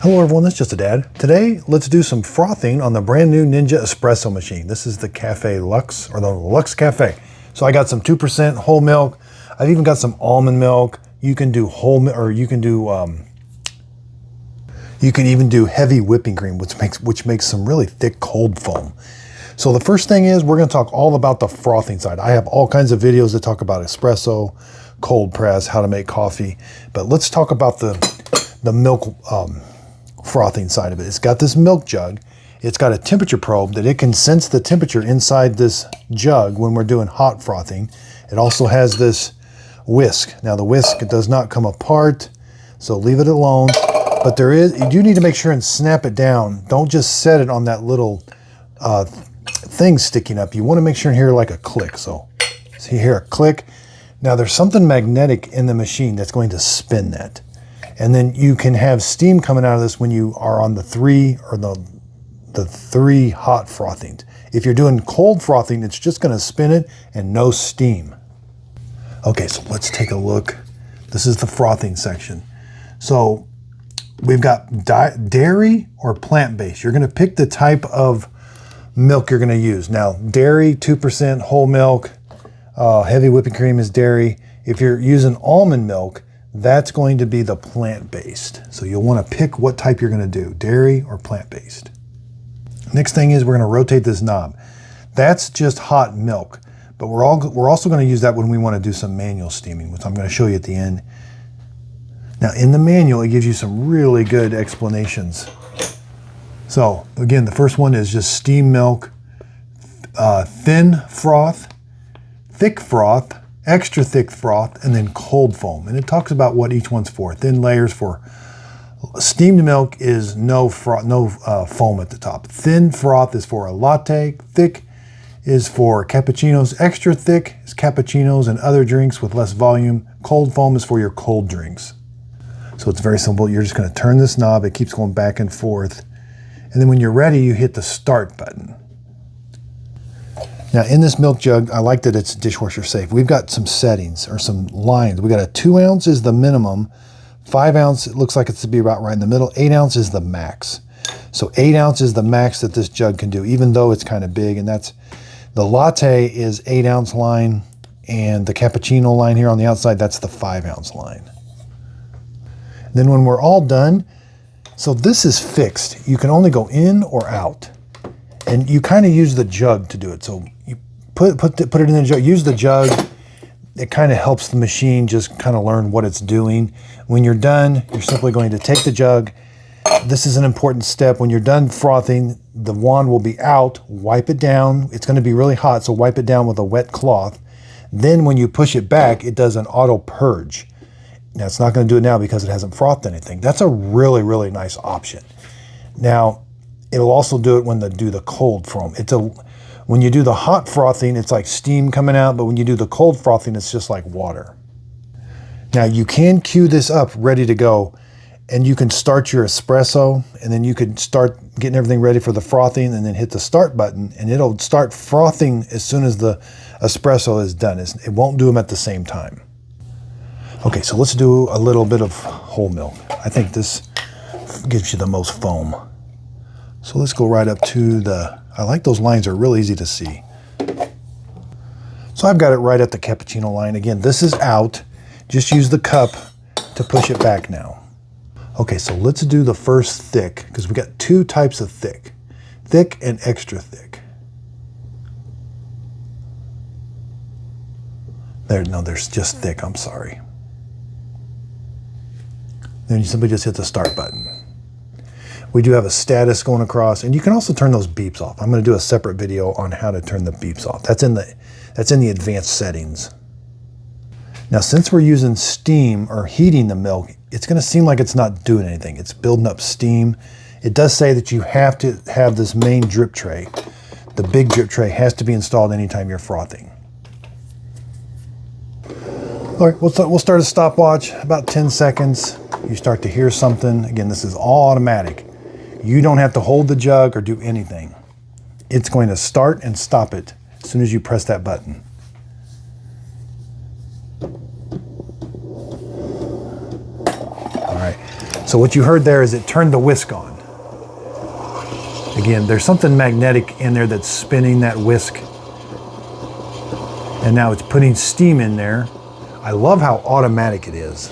Hello everyone, it's Just a Dad. Today, let's do some frothing on the brand new Ninja Espresso machine. This is the Cafe Luxe, or the Luxe Cafe. So I got some 2% whole milk. I've even got some almond milk. You can do whole, or you can even do heavy whipping cream, which makes some really thick cold foam. So the first thing is we're going to talk all about the frothing side. I have all kinds of videos that talk about espresso, cold press, how to make coffee, but let's talk about the milk frothing side of it. It's got this milk jug. It's got a temperature probe that it can sense the temperature inside this jug when we're doing hot frothing. It also has this whisk. Now the whisk does not come apart, so leave it alone. But you do need to make sure and snap it down. Don't just set it on that little thing sticking up. You want to make sure and hear like a click. So you hear a click. Now there's something magnetic in the machine that's going to spin that. And then you can have steam coming out of this when you are on the three hot frothings. If you're doing cold frothing, it's just going to spin it and no steam. Okay, so let's take a look. This is the frothing section. So we've got dairy or plant-based. You're going to pick the type of milk you're going to use. Now, dairy, 2% whole milk, heavy whipping cream is dairy. If you're using almond milk, that's going to be the plant-based. So you'll want to pick what type you're going to do, dairy or plant-based. Next thing is we're going to rotate this knob. That's just hot milk, but we're also going to use that when we want to do some manual steaming, which I'm going to show you at the end. Now in the manual, it gives you some really good explanations. So again, the first one is just steam milk, thin froth, thick froth, extra thick froth, and then cold foam. And it talks about what each one's for. Thin layers for steamed milk is no foam at the top. Thin froth is for a latte. Thick is for cappuccinos. Extra thick is cappuccinos and other drinks with less volume. Cold foam is for your cold drinks. So it's very simple. You're just going to turn this knob. It keeps going back and forth. And then when you're ready, you hit the start button. Now in this milk jug, I like that it's dishwasher safe. We've got some settings or some lines. We got a 2 ounce is the minimum. 5 ounce, it looks like it's to be about right in the middle. 8 ounce is the max. So 8 ounce is the max that this jug can do, even though it's kind of big. And that's, the latte is 8 ounce line, and the cappuccino line here on the outside, that's the 5 ounce line. Then when we're all done, so this is fixed. You can only go in or out. And you kind of use the jug to do it. So you put it in the jug, use the jug. It kind of helps the machine just kind of learn what it's doing. When you're done, you're simply going to take the jug. This is an important step. When you're done frothing, the wand will be out, wipe it down. It's going to be really hot, so wipe it down with a wet cloth. Then when you push it back, it does an auto purge. Now it's not going to do it now because it hasn't frothed anything. That's a really, really nice option. Now, it'll also do it when they do the cold foam. When you do the hot frothing, it's like steam coming out, but when you do the cold frothing, it's just like water. Now you can queue this up ready to go, and you can start your espresso, and then you can start getting everything ready for the frothing, and then hit the start button, and it'll start frothing as soon as the espresso is done. It won't do them at the same time. Okay, so let's do a little bit of whole milk. I think this gives you the most foam. So let's go right up to I like those lines, are real easy to see. So I've got it right at the cappuccino line. Again, this is out. Just use the cup to push it back now. Okay, so let's do the first thick, because we got 2 types of thick. Thick and extra thick. There's just thick, I'm sorry. Then you simply just hit the start button. We do have a status going across, and you can also turn those beeps off. I'm going to do a separate video on how to turn the beeps off. That's in the advanced settings. Now, since we're using steam or heating the milk, it's going to seem like it's not doing anything. It's building up steam. It does say that you have to have this main drip tray. The big drip tray has to be installed anytime you're frothing. All right, we'll start a stopwatch, about 10 seconds. You start to hear something. Again, this is all automatic. You don't have to hold the jug or do anything. It's going to start and stop it as soon as you press that button. All right, So what you heard there is it turned the whisk on. Again, there's something magnetic in there that's spinning that whisk. And now it's putting steam in there. I love how automatic it is.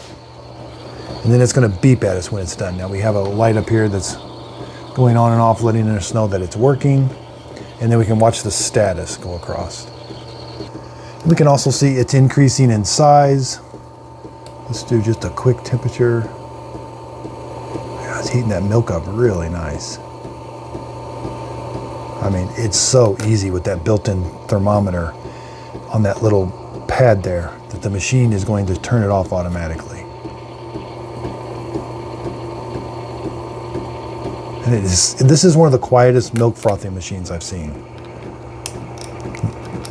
And then it's going to beep at us when it's done. Now we have a light up here that's going on and off, letting us know that it's working. And then we can watch the status go across. We can also see it's increasing in size. Let's do just a quick temperature. Yeah, it's heating that milk up really nice. I mean, it's so easy with that built-in thermometer on that little pad there that the machine is going to turn it off automatically. And this is one of the quietest milk frothing machines I've seen.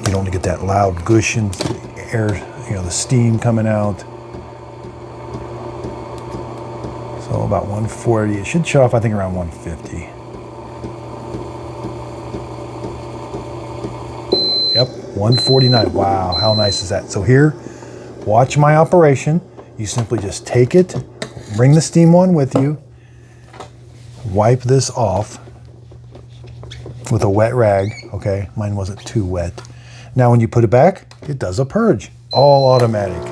You don't get that loud gush and air, the steam coming out. So about 140, it should shut off I think around 150. Yep, 149. Wow, how nice is that? So here, watch my operation. You simply just take it, bring the steam on with you, wipe this off with a wet rag. Okay, mine wasn't too wet. Now when you put it back, it does a purge, all automatic.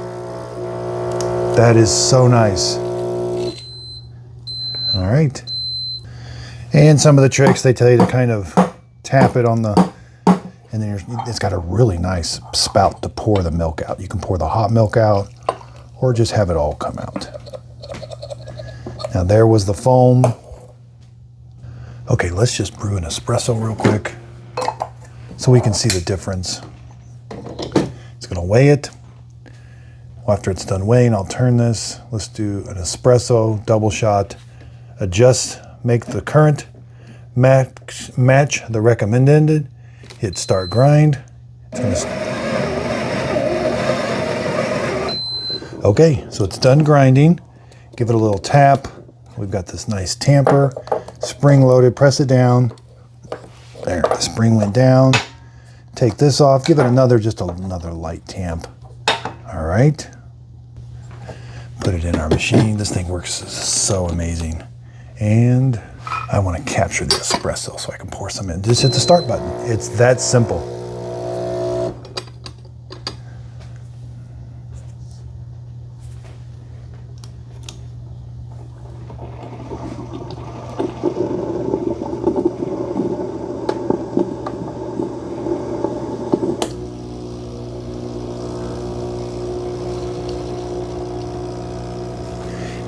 That is so nice. All right. And some of the tricks, they tell you to kind of tap it on the, and then it's got a really nice spout to pour the milk out. You can pour the hot milk out or just have it all come out. Now there was the foam. Okay, let's just brew an espresso real quick so we can see the difference. It's gonna weigh it. Well, after it's done weighing, I'll turn this. Let's do an espresso double shot. Adjust, make the current match the recommended. Hit start grind. Okay, so it's done grinding. Give it a little tap. We've got this nice tamper, spring loaded, press it down. There, the spring went down. Take this off, give it just another light tamp. All right. Put it in our machine. This thing works so amazing. And I want to capture the espresso so I can pour some in. Just hit the start button. It's that simple.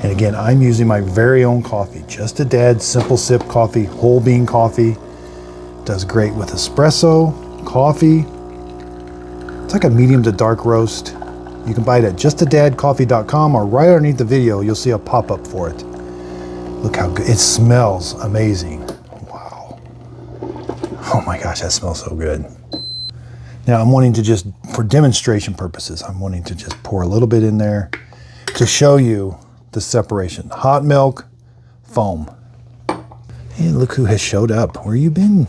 And again, I'm using my very own coffee, Just a Dad Simple Sip coffee, whole bean coffee. Does great with espresso, coffee. It's like a medium to dark roast. You can buy it at justadadcoffee.com, or right underneath the video, you'll see a pop-up for it. Look how good, it smells amazing. Wow. Oh my gosh, that smells so good. Now I'm wanting to just, for demonstration purposes, I'm wanting to just pour a little bit in there to show you the separation. Hot milk, foam. Hey, look who has showed up. Where you been?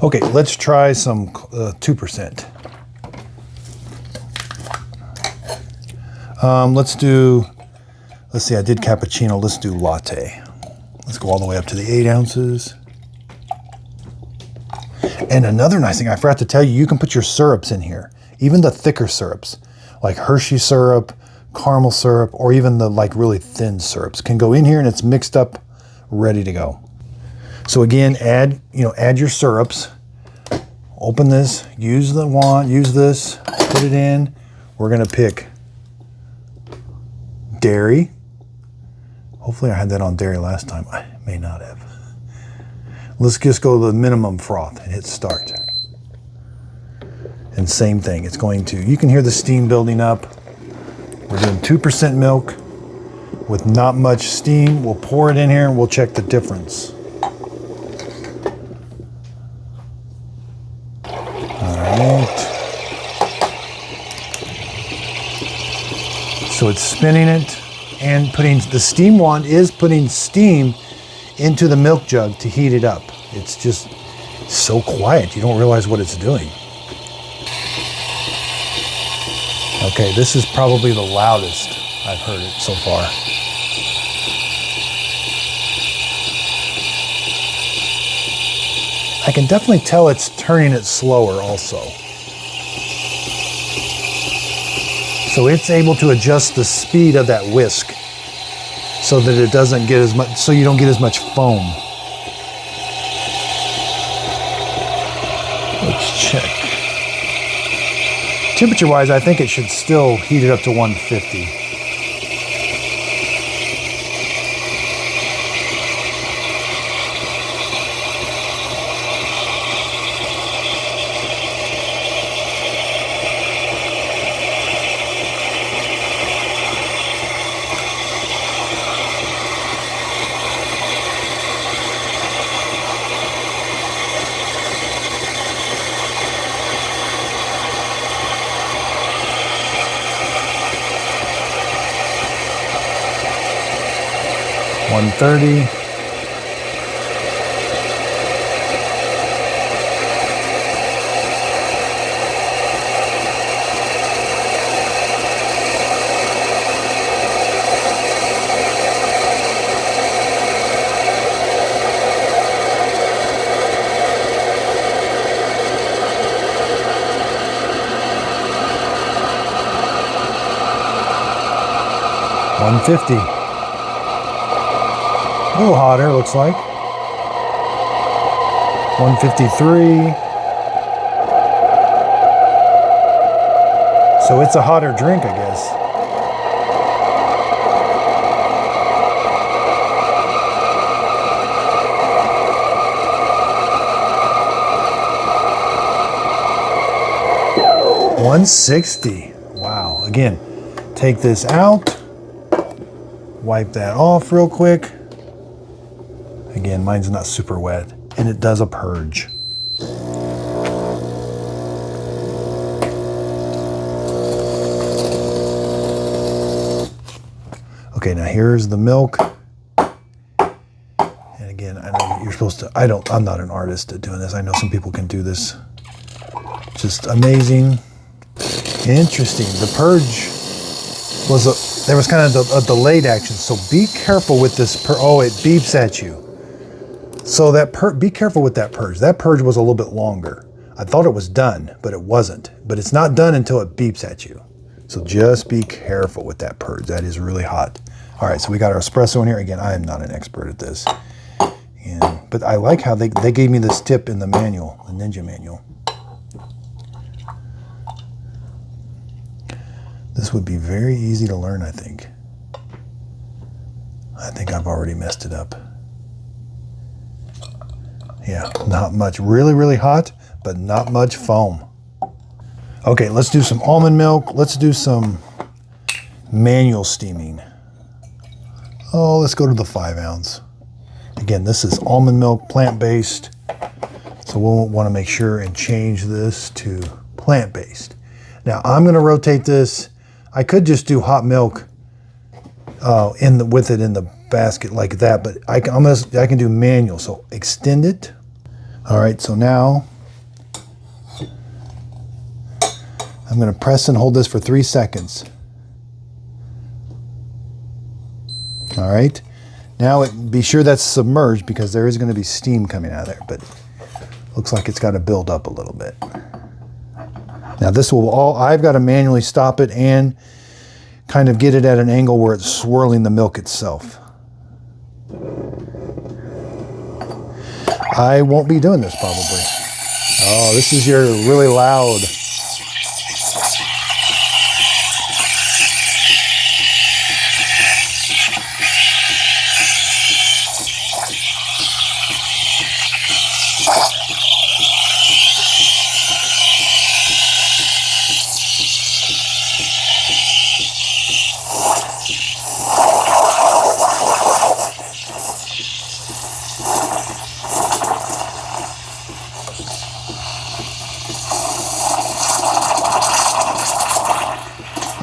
Okay, let's try some 2%. Let's see, I did cappuccino. Let's do latte. Let's go all the way up to the 8 ounces. And another nice thing, I forgot to tell you, you can put your syrups in here, even the thicker syrups, like Hershey syrup, caramel syrup, or even the like really thin syrups can go in here, and it's mixed up, ready to go. So again, add your syrups. Open this, use the wand, use this, put it in. We're gonna pick dairy. Hopefully I had that on dairy last time. I may not have. Let's just go to the minimum froth and hit start. And same thing, it's going to, you can hear the steam building up. We're doing 2% milk with not much steam. We'll pour it in here and we'll check the difference. All right. So it's spinning it and putting, the steam wand is putting steam into the milk jug to heat it up. It's just so quiet, you don't realize what it's doing. Okay, this is probably the loudest I've heard it so far. I can definitely tell it's turning it slower also. So it's able to adjust the speed of that whisk so that it doesn't get as much, so you don't get as much foam. Let's check. Temperature-wise, I think it should still heat it up to 150. $130. $150. A little hotter, looks like. 153. So it's a hotter drink, I guess. $160. Wow. Again, take this out. Wipe that off real quick. Again, mine's not super wet, and it does a purge. Okay, now here's the milk. And again, I know you're supposed to, I'm not an artist at doing this. I know some people can do this. Just amazing. Interesting. The purge was there was kind of a delayed action, so be careful with this. Oh, it beeps at you. So that be careful with that purge. That purge was a little bit longer. I thought it was done, but it wasn't. But it's not done until it beeps at you. So just be careful with that purge. That is really hot. All right, so we got our espresso in here. Again, I am not an expert at this. But I like how they gave me this tip in the manual, the Ninja manual. This would be very easy to learn, I think. I think I've already messed it up. Yeah, not much. Really, really hot, but not much foam. Okay, let's do some almond milk. Let's do some manual steaming. Oh, let's go to the 5 ounce. Again, this is almond milk, plant-based. So we'll want to make sure and change this to plant-based. Now, I'm going to rotate this. I could just do hot milk with it in the basket like that, but I can do manual, so extend it. All right, so now I'm going to press and hold this for 3 seconds. All right, now be sure that's submerged because there is going to be steam coming out of there, but looks like it's got to build up a little bit. Now this will I've got to manually stop it and kind of get it at an angle where it's swirling the milk itself. I won't be doing this probably. Oh, this is your really loud.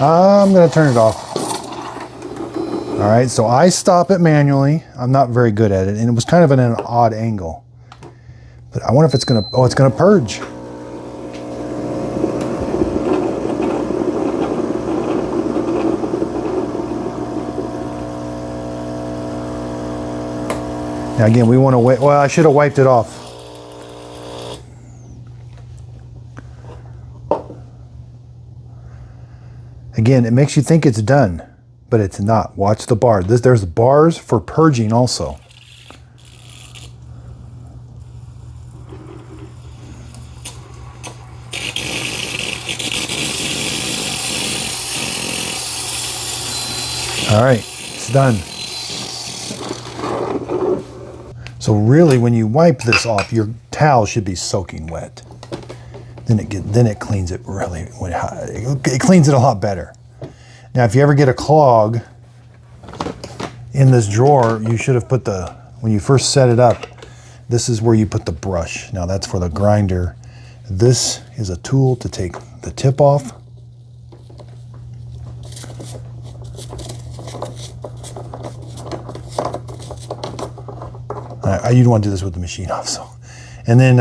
I'm going to turn it off. All right, so I stop it manually. I'm not very good at it, and it was kind of at an odd angle. But I wonder if it's going to, oh, it's going to purge. Now again, we want to wait. Well, I should have wiped it off. Again, it makes you think it's done, but it's not. Watch the bar. There's bars for purging also. All right, it's done. So really, when you wipe this off, your towel should be soaking wet. Then it cleans it really. It cleans it a lot better. Now, if you ever get a clog in this drawer, you should have put when you first set it up, this is where you put the brush. Now that's for the grinder. This is a tool to take the tip off. You don't want to do this with the machine off, so. And then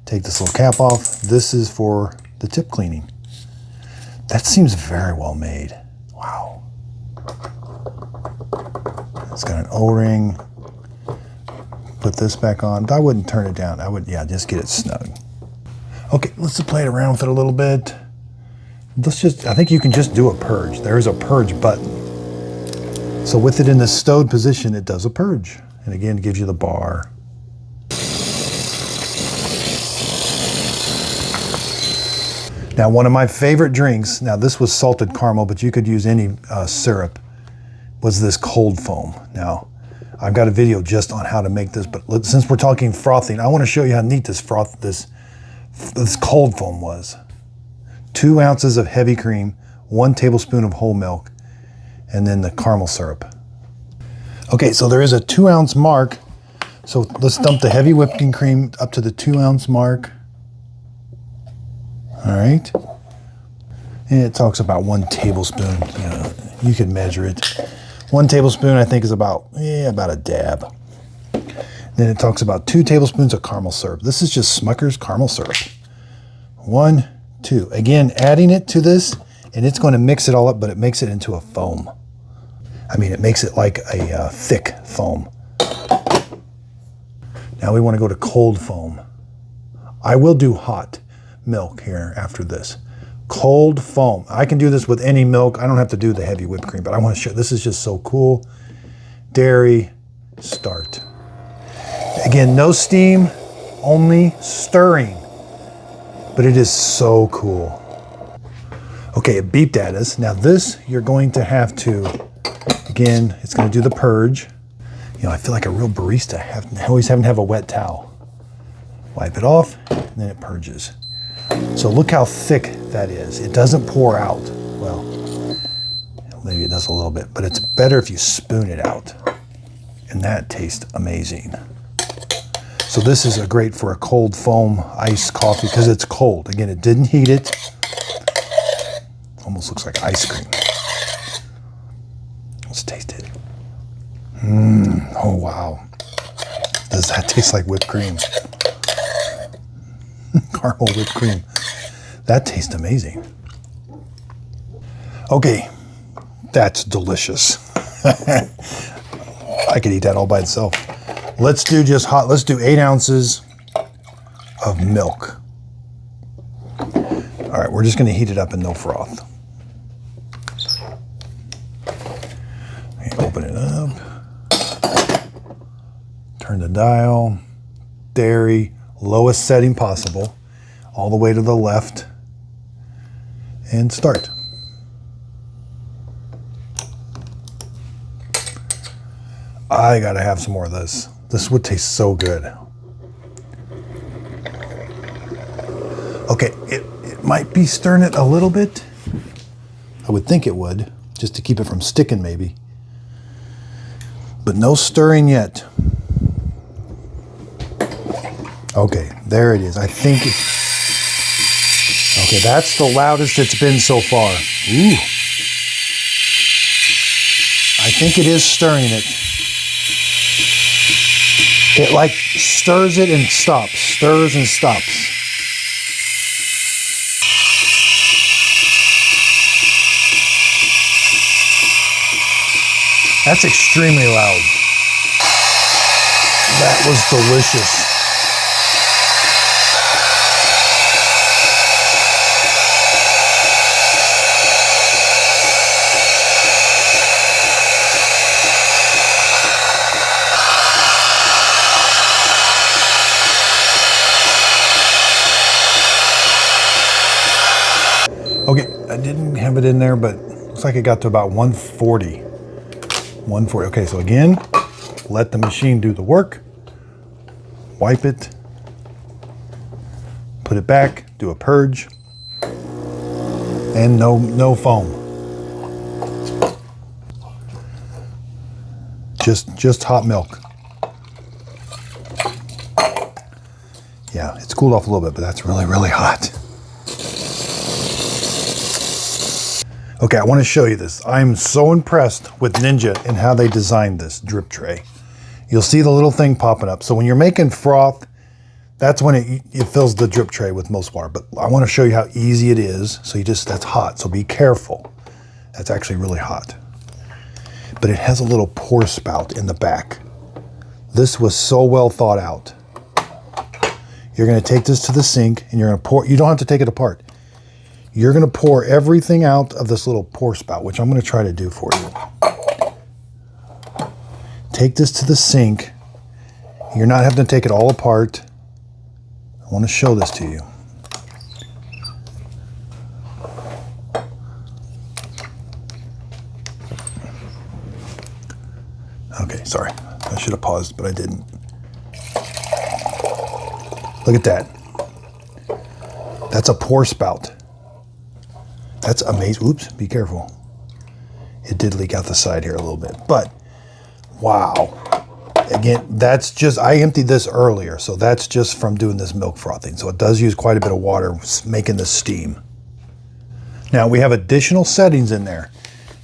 take this little cap off. This is for the tip cleaning. That seems very well made. Wow. It's got an O-ring. Put this back on. I wouldn't turn it down. Yeah, just get it snug. Okay, let's play it around with it a little bit. I think you can just do a purge. There is a purge button. So with it in the stowed position, it does a purge. And again, it gives you the bar. Now, one of my favorite drinks, now this was salted caramel, but you could use any syrup, was this cold foam. Now, I've got a video just on how to make this, but since we're talking frothing, I want to show you how neat this cold foam was. 2 ounces of heavy cream, 1 tablespoon of whole milk, and then the caramel syrup. Okay, so there is a 2 ounce mark. So let's dump the heavy whipping cream up to the 2 ounce mark. All right. And it talks about 1 tablespoon. You can measure it. 1 tablespoon, I think, is about a dab. Then it talks about 2 tablespoons of caramel syrup. This is just Smucker's caramel syrup. 1, 2. Again, adding it to this, and it's going to mix it all up, but it makes it into a foam. I mean, it makes it like a thick foam. Now we want to go to cold foam. I will do hot milk here after this. Cold foam. I can do this with any milk. I don't have to do the heavy whipped cream, but I want to show, this is just so cool. Dairy, start. Again, no steam, only stirring. But it is so cool. Okay, it beeped at us. Now this, you're going to have to, again, it's going to do the purge. I feel like a real barista. I always have a wet towel. Wipe it off, and then it purges. So look how thick that is. It doesn't pour out. Well, maybe it does a little bit, but it's better if you spoon it out. And that tastes amazing. So this is great for a cold foam iced coffee because it's cold. Again, it didn't heat it. Almost looks like ice cream. Let's taste it. Oh, wow. Does that taste like whipped cream? Caramel whipped cream. That tastes amazing. Okay, that's delicious. I could eat that all by itself. Let's do just hot. Let's do 8 ounces of milk. All right, we're just going to heat it up in no froth. Open it up. Turn the dial. Dairy, lowest setting possible, all the way to the left, and start. I gotta have some more of this. This would taste so good. Okay, it might be stirring it a little bit. I would think it would, just to keep it from sticking maybe. But no stirring yet. Okay, there it is. I think okay, that's the loudest it's been so far. Ooh. I think it is stirring it. It like stirs it and stops, stirs and stops. That's extremely loud. That was delicious. Okay, I didn't have it in there, but looks like it got to about 140. 140. Okay, so again, let the machine do the work. Wipe it. Put it back. Do a purge. And no foam. Just hot milk. Yeah, it's cooled off a little bit, but that's really, really hot. Okay, I want to show you this. I'm so impressed with Ninja and how they designed this drip tray. You'll see the little thing popping up. So when you're making froth, that's when it fills the drip tray with most water. But I want to show you how easy it is. So that's hot, so be careful. That's actually really hot. But it has a little pour spout in the back. This was so well thought out. You're going to take this to the sink and you're going to pour. You don't have to take it apart. You're going to pour everything out of this little pour spout, which I'm going to try to do for you. Take this to the sink. You're not having to take it all apart. I want to show this to you. Okay, sorry. I should have paused, but I didn't. Look at that. That's a pour spout. That's amazing. Oops, be careful. It did leak out the side here a little bit, but wow. Again, that's just, I emptied this earlier, so that's just from doing this milk frothing. So it does use quite a bit of water making the steam. Now we have additional settings in there,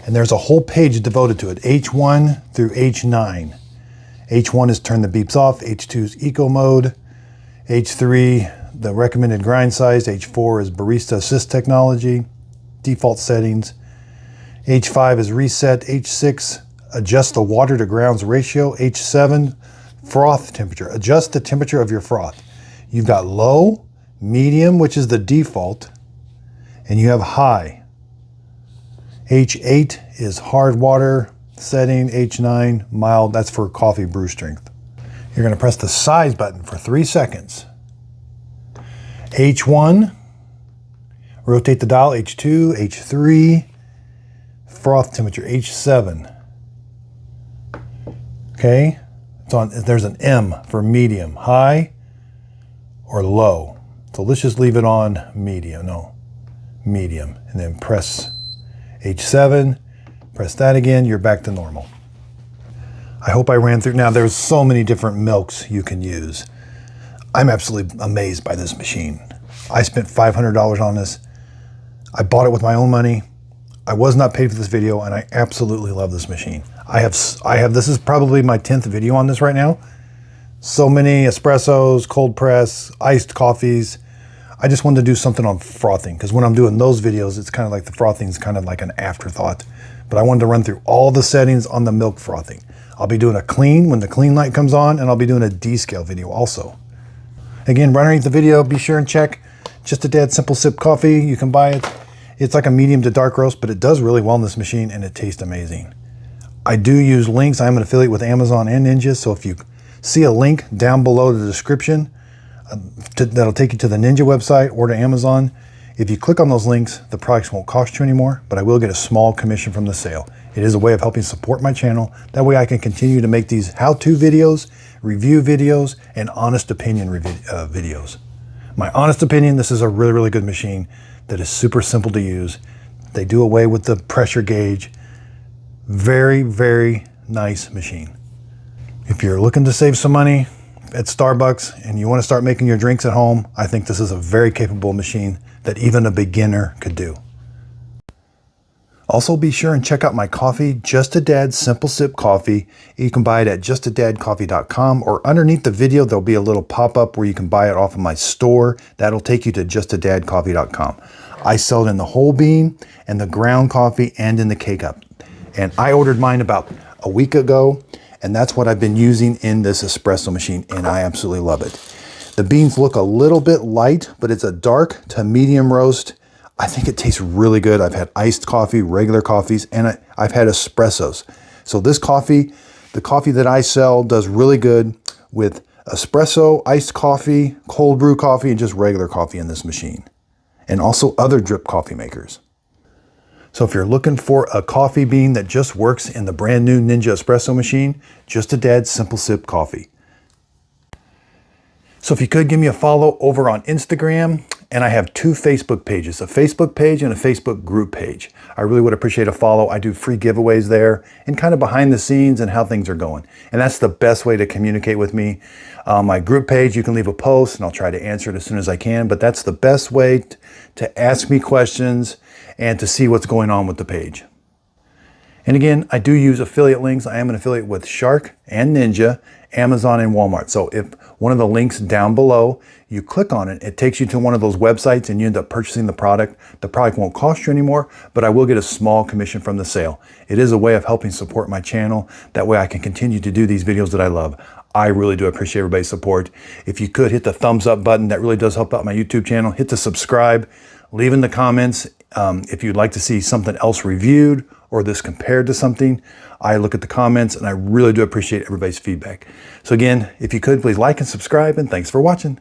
and there's a whole page devoted to it, H1 through H9. H1 is turn the beeps off, H2 is eco mode, H3, the recommended grind size, H4 is barista assist technology, default settings. H5 is reset. H6, adjust the water to grounds ratio. H7, froth temperature. Adjust the temperature of your froth. You've got low, medium, which is the default, and you have high. H8 is hard water setting. H9, mild. That's for coffee brew strength. You're going to press the size button for 3 seconds. H1, rotate the dial, H2, H3, froth temperature, H7. Okay, there's an M for medium, high or low. So let's just leave it on medium, medium. And then press H7, press that again, you're back to normal. I hope I ran through. Now there's so many different milks you can use. I'm absolutely amazed by this machine. I spent $500 on this. I bought it with my own money. I was not paid for this video, and I absolutely love this machine. This is probably my 10th video on this right now. So many espressos, cold press, iced coffees. I just wanted to do something on frothing, because when I'm doing those videos, it's kind of like the frothing is kind of like an afterthought. But I wanted to run through all the settings on the milk frothing. I'll be doing a clean when the clean light comes on, and I'll be doing a descale video also. Again, right underneath the video, be sure and check Just a Dad Simple Sip Coffee. You can buy it. It's like a medium to dark roast, but it does really well in this machine, and it tastes amazing. I do use links. I'm an affiliate with Amazon and Ninja, so if you see a link down below the description, that'll take you to the Ninja website or to Amazon. If you click on those links, the products won't cost you anymore, but I will get a small commission from the sale. It is a way of helping support my channel. That way I can continue to make these how-to videos, review videos, and honest opinion videos. My honest opinion, this is a really, really good machine that is super simple to use. They do away with the pressure gauge. Very, very nice machine. If you're looking to save some money at Starbucks and you want to start making your drinks at home, I think this is a very capable machine that even a beginner could do. Also, be sure and check out my coffee, Just a Dad Simple Sip Coffee. You can buy it at justadadcoffee.com, or underneath the video, there'll be a little pop-up where you can buy it off of my store. That'll take you to justadadcoffee.com. I sell it in the whole bean and the ground coffee and in the K-Cup. And I ordered mine about a week ago, And that's what I've been using in this espresso machine, and I absolutely love it. The beans look a little bit light, but it's a dark to medium roast. I think it tastes really good. I've had iced coffee, regular coffees, and I've had espressos. So this coffee, the coffee that I sell, does really good with espresso, iced coffee, cold brew coffee, and just regular coffee in this machine. And also other drip coffee makers. So if you're looking for a coffee bean that just works in the brand new Ninja espresso machine, just a dead simple sip coffee. So if you could give me a follow over on Instagram, and I have 2 Facebook pages, a Facebook page and a Facebook group page. I really would appreciate a follow. I do free giveaways there and kind of behind the scenes and how things are going. And that's the best way to communicate with me. My group page, you can leave a post and I'll try to answer it as soon as I can, but that's the best way to ask me questions and to see what's going on with the page. And again, I do use affiliate links. I am an affiliate with Shark and Ninja, Amazon and Walmart. So if one of the links down below, you click on it, it takes you to one of those websites and you end up purchasing the product. The product won't cost you anymore, but I will get a small commission from the sale. It is a way of helping support my channel. That way I can continue to do these videos that I love. I really do appreciate everybody's support. If you could hit the thumbs up button, that really does help out my YouTube channel. Hit the subscribe, leave in the comments if you'd like to see something else reviewed or this compared to something. I look at the comments and I really do appreciate everybody's feedback. So again, if you could, please like and subscribe, and thanks for watching.